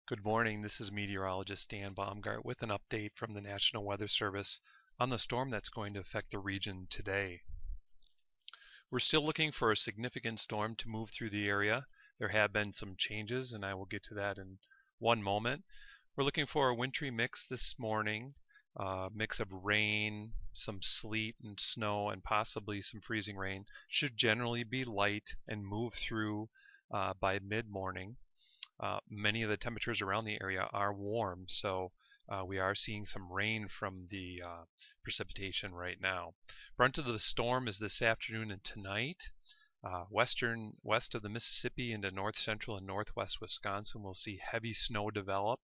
Good morning, this is meteorologist Dan Baumgart with an update from the National Weather Service on the storm that's going to affect the region today. We're still looking for a significant storm to move through the area. There have been some changes, and I will get to that in one moment. We're looking for a wintry mix this morning, mix of rain, some sleet and snow, and possibly some freezing rain. Should generally be light and move through by mid-morning. Many of the temperatures around the area are warm, so we are seeing some rain from the precipitation right now. Brunt of the storm is this afternoon and tonight. West of the Mississippi into north central and northwest Wisconsin will see heavy snow develop.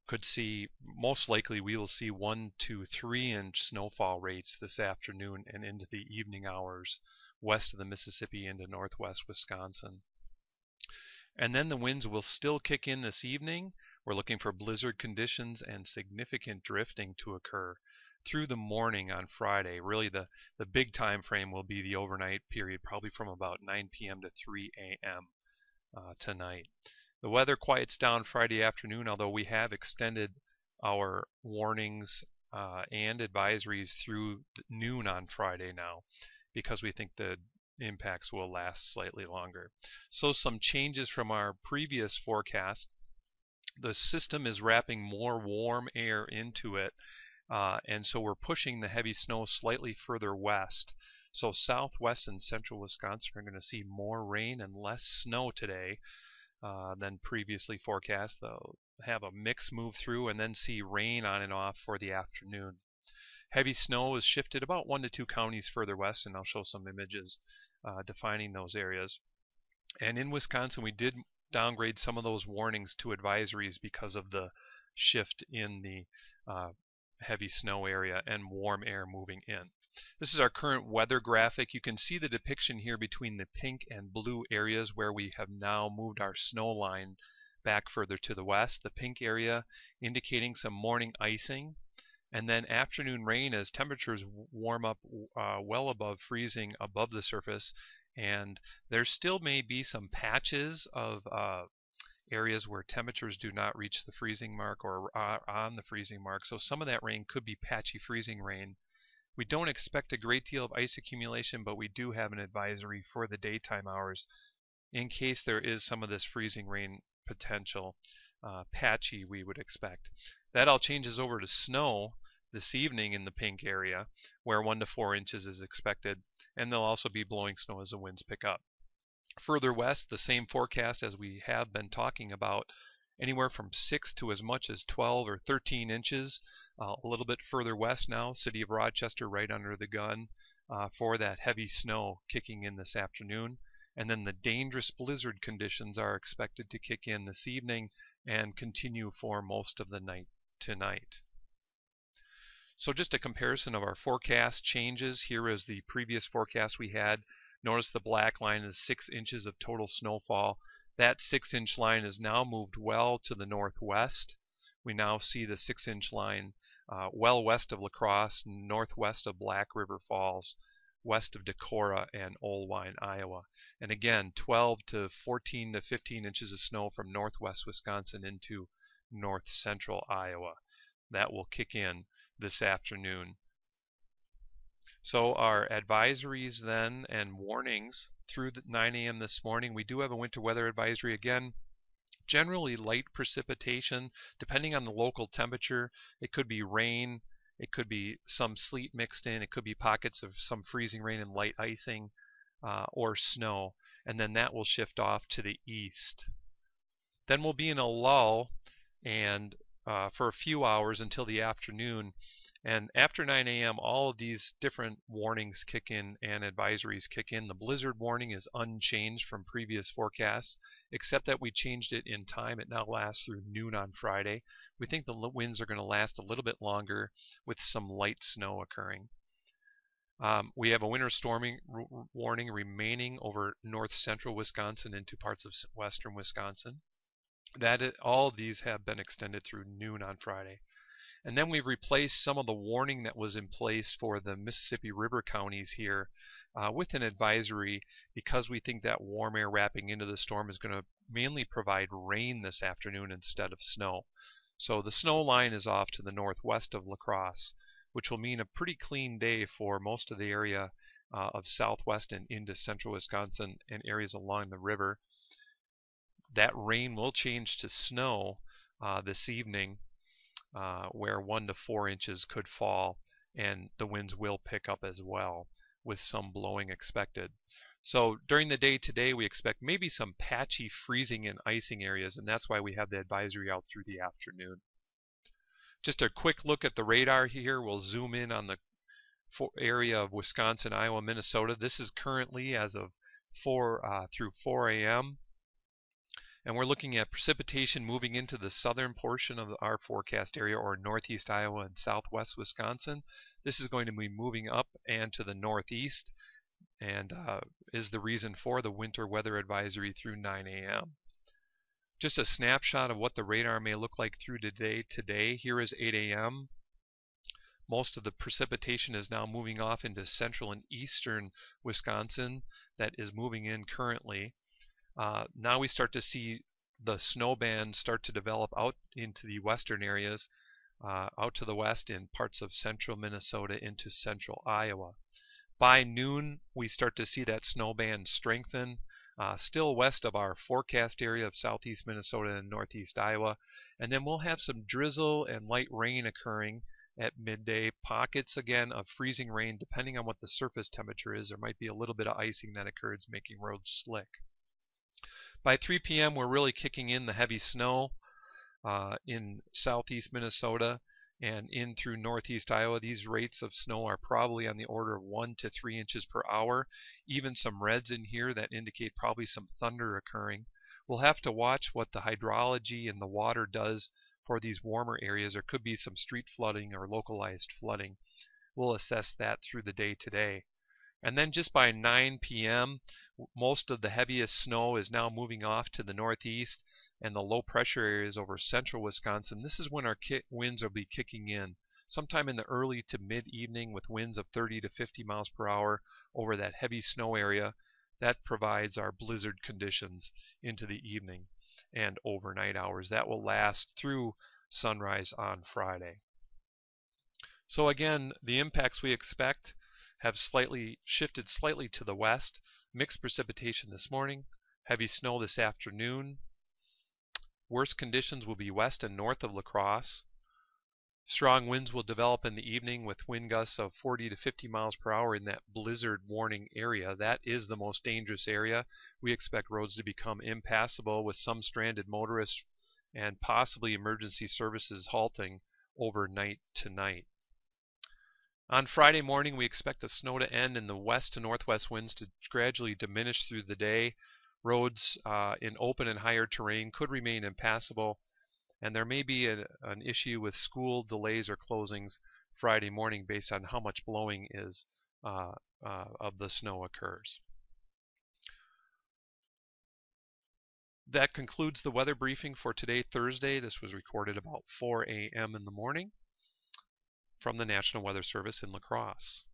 Could see, most likely we will see 1 to 3 inch snowfall rates this afternoon and into the evening hours west of the Mississippi into northwest Wisconsin. And then the winds will still kick in this evening. We're looking for blizzard conditions and significant drifting to occur through the morning on Friday. Really the big time frame will be the overnight period, probably from about 9 p.m. to 3 a.m. Tonight. The weather quiets down Friday afternoon, although we have extended our warnings and advisories through noon on Friday now, because we think the impacts will last slightly longer. So some changes from our previous forecast. The system is wrapping more warm air into it, and so we're pushing the heavy snow slightly further west. So southwest and central Wisconsin are going to see more rain and less snow today than previously forecast. They'll have a mix move through and then see rain on and off for the afternoon. Heavy snow is shifted about 1 to 2 counties further west, and I'll show some images defining those areas. And in Wisconsin, we did downgrade some of those warnings to advisories because of the shift in the heavy snow area and warm air moving in. This is our current weather graphic. You can see the depiction here between the pink and blue areas where we have now moved our snow line back further to the west. The pink area indicating some morning icing, and then afternoon rain as temperatures warm up well above freezing above the surface. And there still may be some patches of areas where temperatures do not reach the freezing mark or are on the freezing mark. So some of that rain could be patchy freezing rain. We don't expect a great deal of ice accumulation, but we do have an advisory for the daytime hours in case there is some of this freezing rain potential. Patchy, we would expect. That all changes over to snow this evening in the pink area, where 1 to 4 inches is expected, and they'll also be blowing snow as the winds pick up. Further west, the same forecast as we have been talking about, anywhere from 6 to as much as 12 or 13 inches. A little bit further west now, city of Rochester right under the gun for that heavy snow kicking in this afternoon. And then the dangerous blizzard conditions are expected to kick in this evening and continue for most of the night tonight. So just a comparison of our forecast changes. Here is the previous forecast we had. Notice the black line is 6 inches of total snowfall. That 6-inch line is now moved well to the northwest. We now see the 6-inch line well west of La Crosse, northwest of Black River Falls, west of Decorah and Oelwein, Iowa. And again, 12 to 14 to 15 inches of snow from northwest Wisconsin into north central Iowa. That will kick in this afternoon. So our advisories then and warnings through 9 a.m. this morning. We do have a winter weather advisory again. Generally light precipitation depending on the local temperature. It could be rain, it could be some sleet mixed in, it could be pockets of some freezing rain and light icing or snow, and then that will shift off to the east. Then we'll be in a lull and for a few hours until the afternoon. And after 9 a.m., all of these different warnings kick in and advisories kick in. The blizzard warning is unchanged from previous forecasts, except that we changed it in time. It now lasts through noon on Friday. We think the winds are going to last a little bit longer with some light snow occurring. We have a winter storming warning remaining over north central Wisconsin into parts of western Wisconsin. All of these have been extended through noon on Friday. And then we've replaced some of the warning that was in place for the Mississippi River counties here with an advisory because we think that warm air wrapping into the storm is going to mainly provide rain this afternoon instead of snow. So the snow line is off to the northwest of La Crosse, which will mean a pretty clean day for most of the area of southwest and into central Wisconsin and areas along the river. That rain will change to snow this evening, where 1 to 4 inches could fall, and the winds will pick up as well, with some blowing expected. So during the day today, we expect maybe some patchy freezing and icing areas, and that's why we have the advisory out through the afternoon. Just a quick look at the radar here. We'll zoom in on the area of Wisconsin, Iowa, Minnesota. This is currently as of 4 through 4 a.m. And we're looking at precipitation moving into the southern portion of our forecast area, or northeast Iowa and southwest Wisconsin. This is going to be moving up and to the northeast, and is the reason for the winter weather advisory through 9 a.m. Just a snapshot of what the radar may look like through today. Here is 8 a.m. Most of the precipitation is now moving off into central and eastern Wisconsin that is moving in currently. Now we start to see the snow bands start to develop out into the western areas, out to the west in parts of central Minnesota into central Iowa. By noon, we start to see that snow band strengthen, still west of our forecast area of southeast Minnesota and northeast Iowa. And then we'll have some drizzle and light rain occurring at midday. Pockets, again, of freezing rain, depending on what the surface temperature is. There might be a little bit of icing that occurs, making roads slick. By 3 p.m., we're really kicking in the heavy snow in southeast Minnesota and in through northeast Iowa. These rates of snow are probably on the order of 1 to 3 inches per hour. Even some reds in here that indicate probably some thunder occurring. We'll have to watch what the hydrology and the water does for these warmer areas. There could be some street flooding or localized flooding. We'll assess that through the day today. And then just by 9 p.m., most of the heaviest snow is now moving off to the northeast and the low pressure areas over central Wisconsin. This is when our winds will be kicking in sometime in the early to mid-evening with winds of 30 to 50 miles per hour over that heavy snow area. That provides our blizzard conditions into the evening and overnight hours. That will last through sunrise on Friday. So again, the impacts we expect have shifted slightly to the west. Mixed precipitation this morning, heavy snow this afternoon. Worst conditions will be west and north of La Crosse. Strong winds will develop in the evening with wind gusts of 40 to 50 miles per hour in that blizzard warning area. That is the most dangerous area. We expect roads to become impassable with some stranded motorists and possibly emergency services halting overnight tonight. On Friday morning, we expect the snow to end and the west to northwest winds to gradually diminish through the day. Roads in open and higher terrain could remain impassable, and there may be an issue with school delays or closings Friday morning based on how much blowing of the snow occurs. That concludes the weather briefing for today, Thursday. This was recorded about 4 a.m. in the morning from the National Weather Service in La Crosse.